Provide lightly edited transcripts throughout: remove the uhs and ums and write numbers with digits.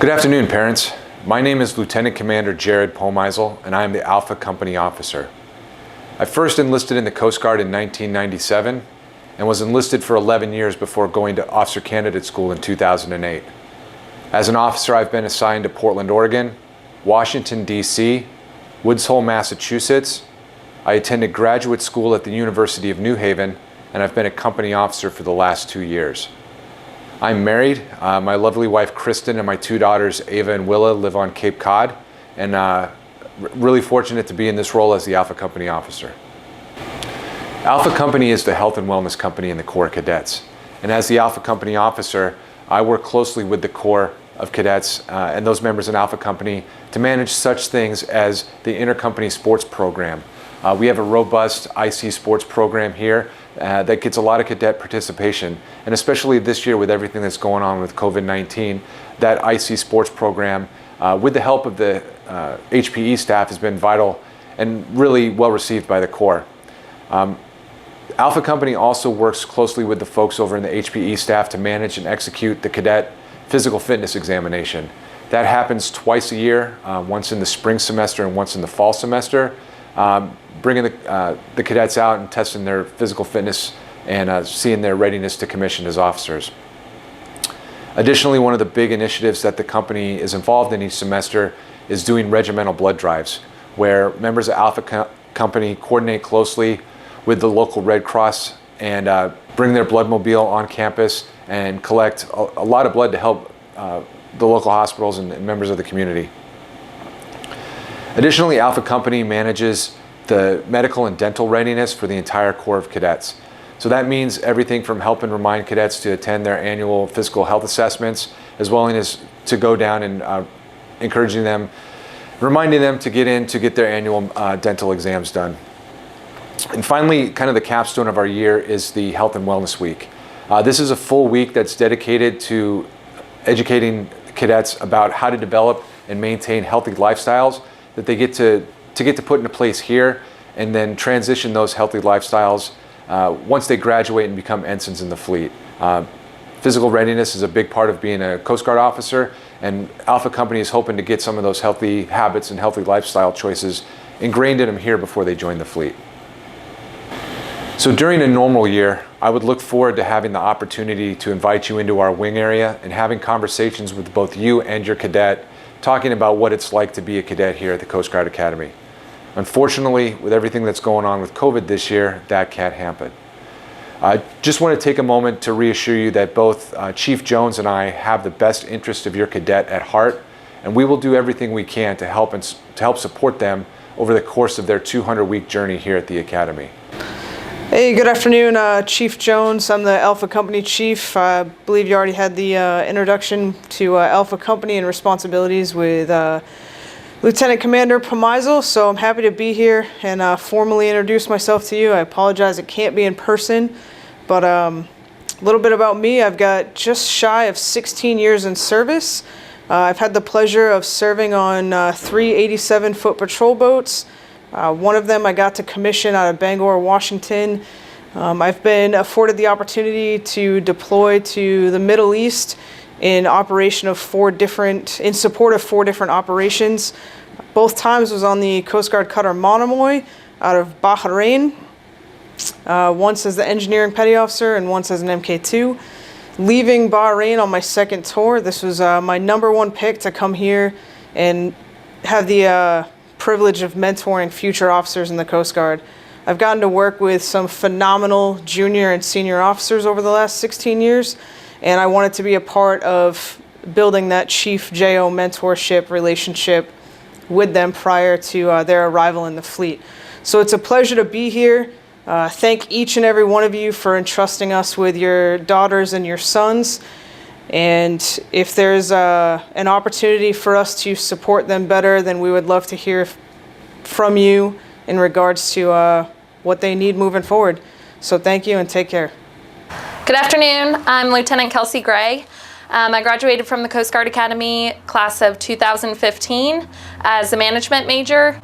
Good afternoon, parents. My name is Lieutenant Commander Jarrod Pomajzl, and I am the Alfa Company Officer. I first enlisted in the Coast Guard in 1997 and was enlisted for 11 years before going to Officer Candidate School in 2008. As an officer, I've been assigned to Portland, Oregon, Washington, D.C., Woods Hole, Massachusetts. I attended graduate school at the University of New Haven, and I've been a company officer for the last 2 years. I'm married. My lovely wife, Kristen, and my two daughters, Ava and Willa, live on Cape Cod, and really fortunate to be in this role as the Alfa Company Officer. Alfa Company is the health and wellness company in the Corps of Cadets. And as the Alfa Company Officer, I work closely with the Corps of Cadets and those members in Alfa Company to manage such things as the intercompany sports program. We have a robust IC sports program here that gets a lot of cadet participation, and especially this year with everything that's going on with COVID-19, that IC sports program, with the help of the HPE staff, has been vital and really well received by the Corps. Alfa Company also works closely with the folks over in the HPE staff to manage and execute the cadet physical fitness examination. That happens twice a year, once in the spring semester and once in the fall semester. Bringing the cadets out and testing their physical fitness and seeing their readiness to commission as officers. Additionally, one of the big initiatives that the company is involved in each semester is doing regimental blood drives, where members of Alfa Company coordinate closely with the local Red Cross and bring their blood mobile on campus and collect a lot of blood to help the local hospitals and members of the community. Additionally, Alfa Company manages the medical and dental readiness for the entire Corps of Cadets. So that means everything from helping remind cadets to attend their annual physical health assessments, as well as to go down and encouraging them, reminding them to get in to get their annual dental exams done. And finally, kind of the capstone of our year is the Health and Wellness Week. This is a full week that's dedicated to educating cadets about how to develop and maintain healthy lifestyles that they get to put into place here, and then transition those healthy lifestyles once they graduate and become ensigns in the fleet. Physical readiness is a big part of being a Coast Guard officer, and Alfa Company is hoping to get some of those healthy habits and healthy lifestyle choices ingrained in them here before they join the fleet. So during a normal year, I would look forward to having the opportunity to invite you into our wing area and having conversations with both you and your cadet, talking about what it's like to be a cadet here at the Coast Guard Academy. Unfortunately, with everything that's going on with COVID this year, that can't happen. I just want to take a moment to reassure you that both Chief Jones and I have the best interest of your cadet at heart, and we will do everything we can to help support them over the course of their 200-week journey here at the Academy. Hey, good afternoon, Chief Jones. I'm the Alfa Company Chief. I believe you already had the introduction to Alfa Company and responsibilities with Lieutenant Commander Pomajzl, so I'm happy to be here and formally introduce myself to you. I apologize it can't be in person, but a little bit about me. I've got just shy of 16 years in service. I've had the pleasure of serving on 3 87-foot patrol boats. One of them I got to commission out of Bangor, Washington. I've been afforded the opportunity to deploy to the Middle East in support of 4 different operations. Both times was on the Coast Guard cutter Monomoy out of Bahrain, once as the engineering petty officer and once as an MK2. Leaving Bahrain on my second tour, this was my #1 pick to come here and have the privilege of mentoring future officers in the Coast Guard. I've gotten to work with some phenomenal junior and senior officers over the last 16 years, and I wanted to be a part of building that Chief JO mentorship relationship with them prior to their arrival in the fleet. So it's a pleasure to be here. Thank each and every one of you for entrusting us with your daughters and your sons. And if there's an opportunity for us to support them better, then we would love to hear from you in regards to what they need moving forward. So thank you and take care. Good afternoon. I'm Lieutenant Kelsey Gray. I graduated from the Coast Guard Academy class of 2015 as a management major.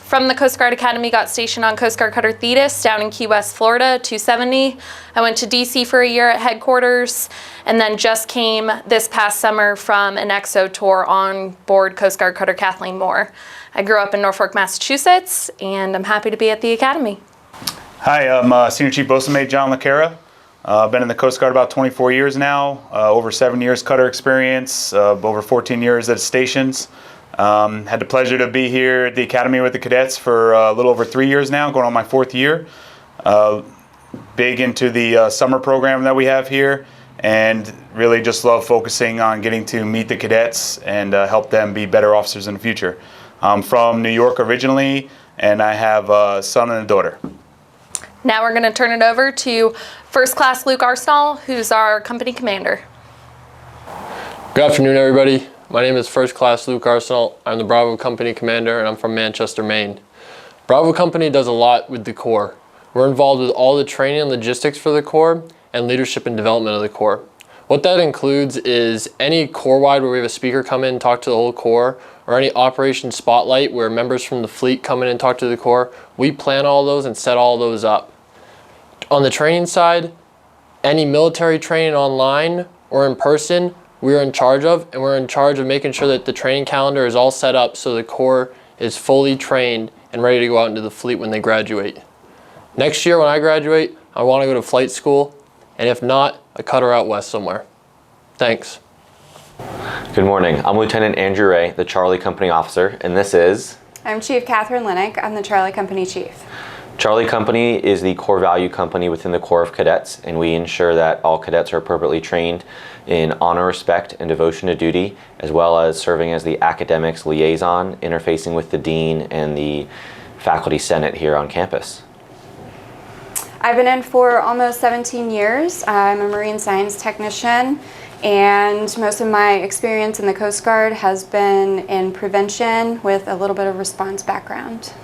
from the Coast Guard Academy, got stationed on Coast Guard Cutter Thetis down in Key West, Florida, 270. I went to DC for a year at headquarters, and then just came this past summer from an EXO tour on board Coast Guard Cutter Kathleen Moore. I grew up in Norfolk, Massachusetts, and I'm happy to be at the Academy. Hi, I'm Senior Chief Boatswain John Lercara. I've been in the Coast Guard about 24 years now, over 7 years cutter experience, over 14 years at stations. Had the pleasure to be here at the Academy with the cadets for a little over 3 years now, going on my 4th year. Big into the summer program that we have here, and really just love focusing on getting to meet the cadets and help them be better officers in the future. I'm from New York originally, and I have a son and a daughter. Now we're going to turn it over to First Class Luke Arsenal, who's our company commander. Good afternoon, everybody. My name is First Class Luke Arsenal. I'm the Bravo Company commander, and I'm from Manchester, Maine. Bravo Company does a lot with the Corps. We're involved with all the training and logistics for the Corps and leadership and development of the Corps. What that includes is any Corps-wide where we have a speaker come in and talk to the whole Corps, or any Operation Spotlight where members from the fleet come in and talk to the Corps. We plan all those and set all those up. On the training side, any military training online or in person, we're in charge of, and we're in charge of making sure that the training calendar is all set up so the Corps is fully trained and ready to go out into the fleet when they graduate. Next year when I graduate, I want to go to flight school, and if not, a cutter out west somewhere. Thanks. Good morning. I'm Lieutenant Andrew Ray, the Charlie Company Officer, and this is... I'm Chief Katherine Linnick. I'm the Charlie Company Chief. Charlie Company is the core value company within the Corps of Cadets, and we ensure that all cadets are appropriately trained in honor, respect, and devotion to duty, as well as serving as the academics liaison, interfacing with the dean and the faculty senate here on campus. I've been in for almost 17 years. I'm a marine science technician, and most of my experience in the Coast Guard has been in prevention with a little bit of response background.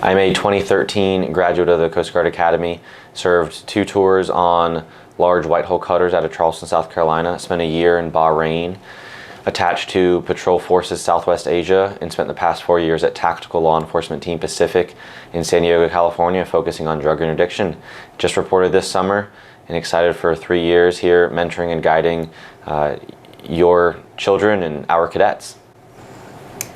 I'm a 2013 graduate of the Coast Guard Academy, served 2 tours on large white-hull cutters out of Charleston, South Carolina, spent a year in Bahrain, attached to Patrol Forces Southwest Asia, and spent the past 4 years at Tactical Law Enforcement Team Pacific in San Diego, California, focusing on drug interdiction. Just reported this summer, and excited for 3 years here mentoring and guiding your children and our cadets.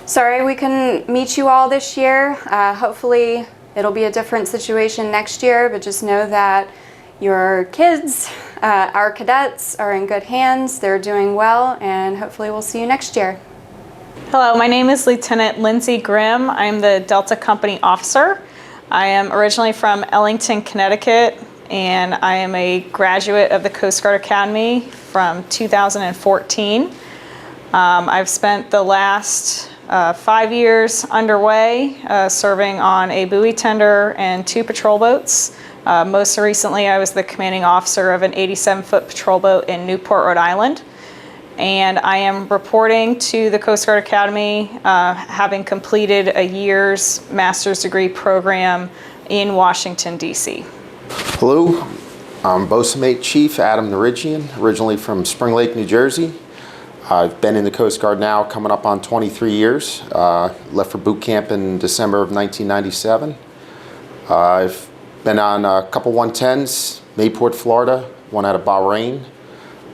Sorry we couldn't meet you all this year. Hopefully it'll be a different situation next year, but just know that your kids, our cadets, are in good hands. They're doing well, and hopefully we'll see you next year. Hello, my name is Lieutenant Lindsay Grimm. I'm the Delta Company Officer. I am originally from Ellington, Connecticut, and I am a graduate of the Coast Guard Academy from 2014. I've spent the last 5 years underway serving on a buoy tender and 2 patrol boats. Most recently, I was the commanding officer of an 87-foot patrol boat in Newport, Rhode Island. And I am reporting to the Coast Guard Academy, having completed a year's master's degree program in Washington, D.C. Hello, I'm Boatswain Chief Adam Noorigian, originally from Spring Lake, New Jersey. I've been in the Coast Guard now coming up on 23 years. Left for boot camp in December of 1997. I've been on a couple 110s, Mayport, Florida, one out of Bahrain,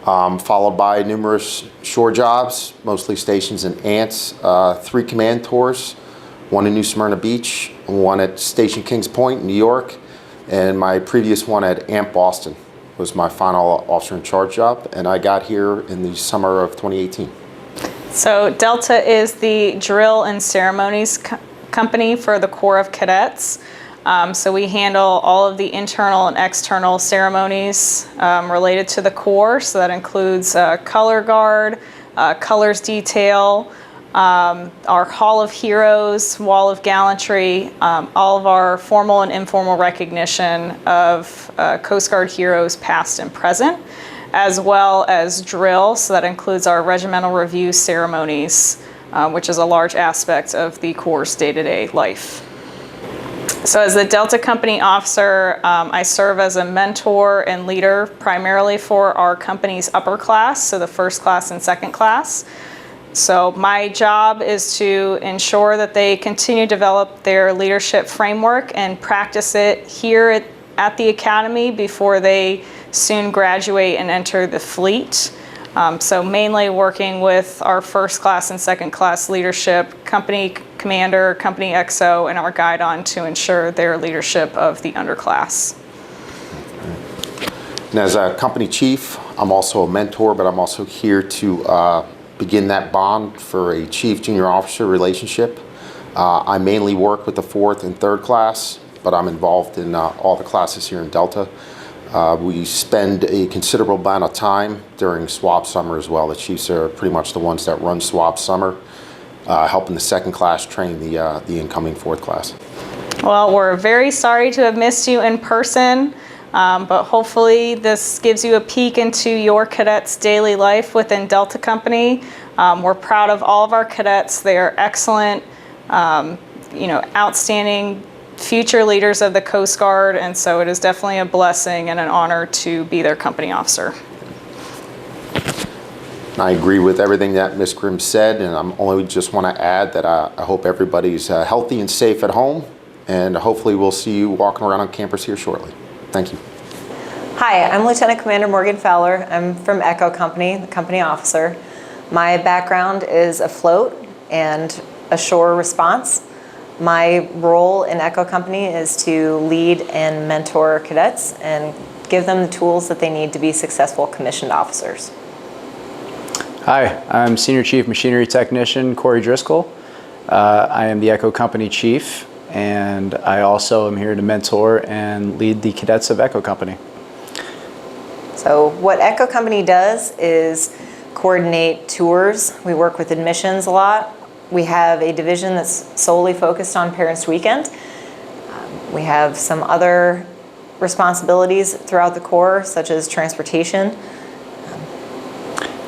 followed by numerous shore jobs, mostly stations in Ants, 3 command tours, one in New Smyrna Beach, one at Station Kings Point, New York, and my previous one at Amp Boston was my final officer in charge job, and I got here in the summer of 2018. So Delta is the drill and ceremonies company for the Corps of Cadets. So we handle all of the internal and external ceremonies related to the Corps. So that includes color guard, colors detail, our Hall of Heroes, Wall of Gallantry, all of our formal and informal recognition of Coast Guard heroes past and present, as well as drill. So that includes our regimental review ceremonies, which is a large aspect of the Corps' day-to-day life. So as the Delta Company Officer, I serve as a mentor and leader primarily for our company's upper class, so the first class and second class. So my job is to ensure that they continue to develop their leadership framework and practice it here at the academy before they soon graduate and enter the fleet. So mainly working with our first class and second class leadership, company commander, company XO, and our guide-on to ensure their leadership of the underclass. And as a company chief, I'm also a mentor, but I'm also here to begin that bond for a chief junior officer relationship. I mainly work with the 4th and 3rd class, but I'm involved in all the classes here in Delta. We spend a considerable amount of time during swab summer as well. The chiefs are pretty much the ones that run swab summer, helping the 2nd class train the incoming 4th class. Well, we're very sorry to have missed you in person. But hopefully this gives you a peek into your cadets' daily life within Delta Company. We're proud of all of our cadets. They are excellent, outstanding future leaders of the Coast Guard, and so it is definitely a blessing and an honor to be their company officer. I agree with everything that Ms. Grimm said, and I only just want to add that I hope everybody's healthy and safe at home, and hopefully we'll see you walking around on campus here shortly. Thank you. Hi, I'm Lieutenant Commander Morgan Fowler. I'm from Echo Company, the company officer. My background is afloat and ashore response. My role in Echo Company is to lead and mentor cadets and give them the tools that they need to be successful commissioned officers. Hi, I'm Senior Chief Machinery Technician Cory Driscoll. I am the Echo Company Chief, and I also am here to mentor and lead the cadets of Echo Company. So what Echo Company does is coordinate tours. We work with admissions a lot. We have a division that's solely focused on Parents Weekend. We have some other responsibilities throughout the Corps, such as transportation.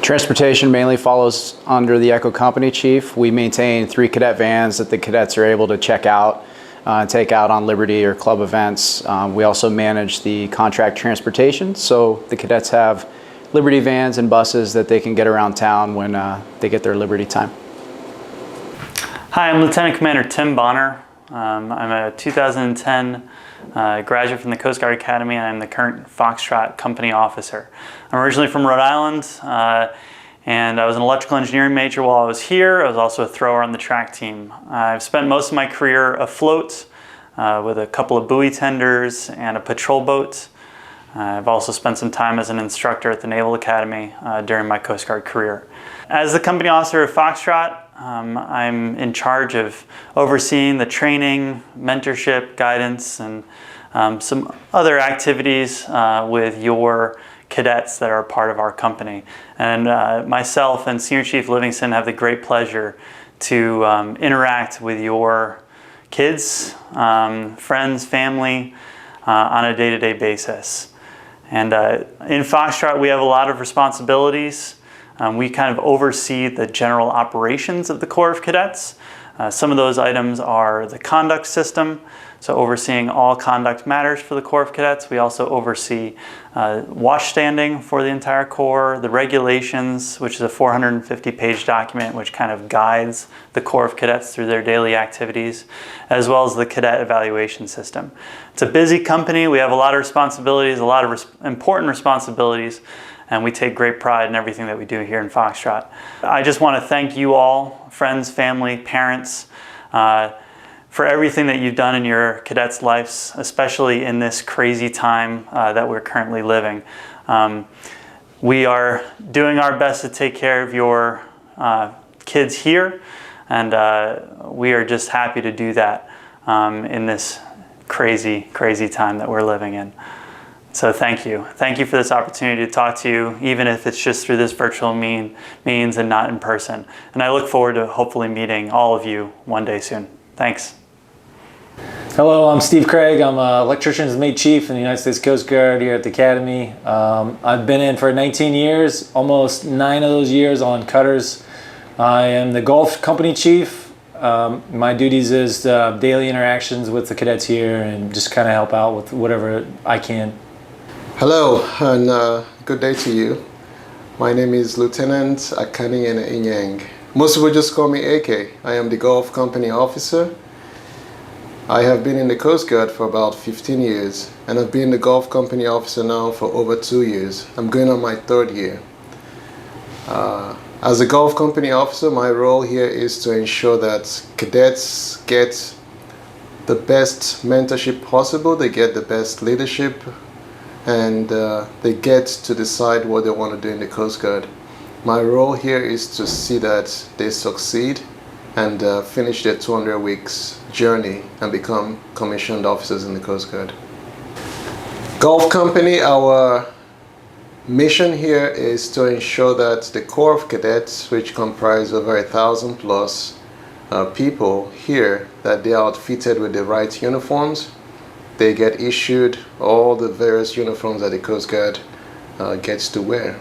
Transportation mainly follows under the Echo Company Chief. We maintain 3 cadet vans that the cadets are able to check out and take out on Liberty or club events. We also manage the contract transportation, so the cadets have Liberty vans and buses that they can get around town when they get their Liberty time. Hi, I'm Lieutenant Commander Tim Bonner. I'm a 2010 graduate from the Coast Guard Academy, and I'm the current Foxtrot Company Officer. I'm originally from Rhode Island, and I was an electrical engineering major while I was here. I was also a thrower on the track team. I've spent most of my career afloat with a couple of buoy tenders and a patrol boat. I've also spent some time as an instructor at the Naval Academy during my Coast Guard career. As the company officer of Foxtrot, I'm in charge of overseeing the training, mentorship, guidance, and some other activities with your cadets that are part of our company. And myself and Senior Chief Livingston have the great pleasure to interact with your kids, friends, family on a day-to-day basis. And in Foxtrot, we have a lot of responsibilities. We kind of oversee the general operations of the Corps of Cadets. Some of those items are the conduct system, so overseeing all conduct matters for the Corps of Cadets. We also oversee watch standing for the entire Corps, the regulations, which is a 450-page document which kind of guides the Corps of Cadets through their daily activities, as well as the cadet evaluation system. It's a busy company. We have a lot of responsibilities, a lot of important responsibilities, and we take great pride in everything that we do here in Foxtrot. I just want to thank you all, friends, family, parents, for everything that you've done in your cadets' lives, especially in this crazy time that we're currently living. We are doing our best to take care of your kids here, and we are just happy to do that in this crazy, crazy time that we're living in. So thank you. Thank you for this opportunity to talk to you, even if it's just through this virtual means and not in person. And I look forward to hopefully meeting all of you one day soon. Thanks. Hello, I'm Steve Craig. I'm an electrician's mate chief in the United States Coast Guard here at the Academy. I've been in for 19 years, almost 9 of those years on cutters. I am the Gulf Company Chief. My duties is daily interactions with the cadets here and just kind of help out with whatever I can. Hello, and good day to you. My name is Lieutenant Akani Inyang Most people just call me AK. I am the Gulf Company Officer. I have been in the Coast Guard for about 15 years, and I've been the Gulf Company Officer now for over 2 years. I'm going on my 3rd year. As a Gulf Company Officer, my role here is to ensure that cadets get the best mentorship possible, they get the best leadership, and they get to decide what they want to do in the Coast Guard. My role here is to see that they succeed and finish their 200 weeks journey and become commissioned officers in the Coast Guard. Gulf Company, our mission here is to ensure that the Corps of Cadets, which comprise over 1,000 plus people here, that they are outfitted with the right uniforms. They get issued all the various uniforms that the Coast Guard gets to wear.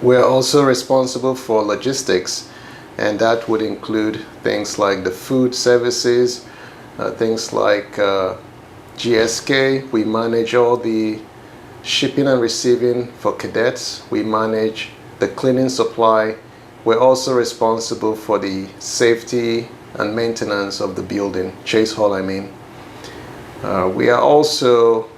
We are also responsible for logistics, and that would include things like the food services, things like GSK. We manage all the shipping and receiving for cadets. We manage the cleaning supply. We're also responsible for the safety and maintenance of the building, Chase Hall I mean. We are also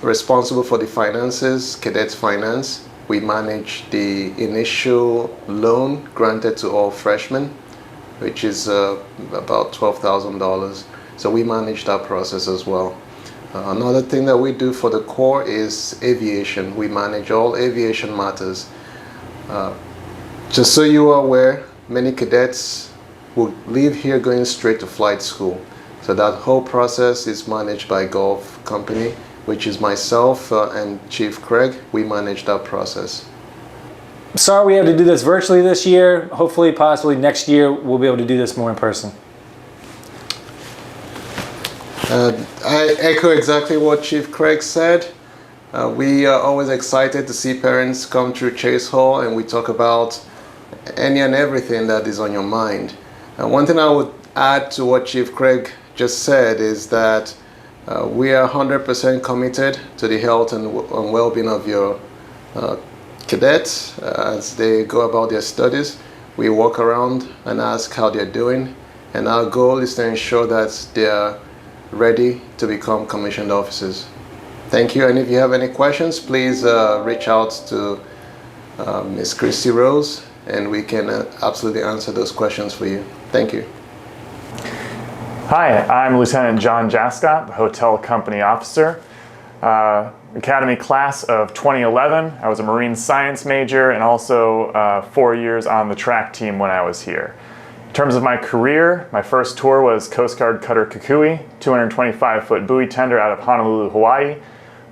responsible for the finances, cadets finance. We manage the initial loan granted to all freshmen, which is about $12,000. So we manage that process as well. Another thing that we do for the Corps is aviation. We manage all aviation matters. Just so you are aware, many cadets will leave here going straight to flight school. So that whole process is managed by Gulf Company, which is myself and Chief Craig. We manage that process. Sorry we had to do this virtually this year. Hopefully, possibly next year, we'll be able to do this more in person. I echo exactly what Chief Craig said. We are always excited to see parents come through Chase Hall and we talk about any and everything that is on your mind. One thing I would add to what Chief Craig just said is that we are 100% committed to the health and well-being of your cadets as they go about their studies. We walk around and ask how they're doing, and our goal is to ensure that they are ready to become commissioned officers. Thank you, and if you have any questions, please reach out to Ms. Christy Rose, and we can absolutely answer those questions for you. Thank you. Hi, I'm Lieutenant John Jascott, the Hotel Company Officer. Academy class of 2011. I was a marine science major and also 4 years on the track team when I was here. In terms of my career, my first tour was Coast Guard Cutter Kukui, 225-foot buoy tender out of Honolulu, Hawaii,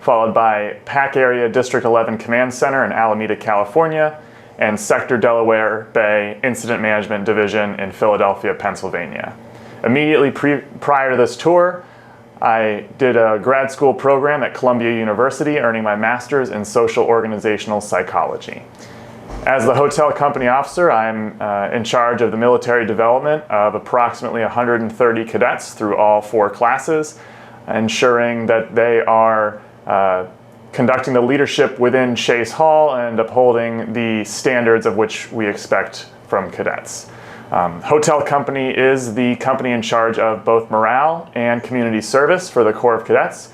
followed by PAC Area District 11 Command Center in Alameda, California, and Sector Delaware Bay Incident Management Division in Philadelphia, Pennsylvania. Immediately prior to this tour, I did a grad school program at Columbia University, earning my master's in social organizational psychology. As the hotel company officer, I'm in charge of the military development of approximately 130 cadets through all 4 classes, ensuring that they are conducting the leadership within Chase Hall and upholding the standards of which we expect from cadets. Hotel Company is the company in charge of both morale and community service for the Corps of Cadets.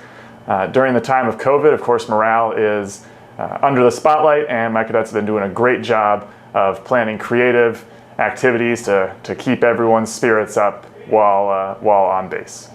During the time of COVID, of course, morale is under the spotlight, and my cadets have been doing a great job of planning creative activities to keep everyone's spirits up while on base.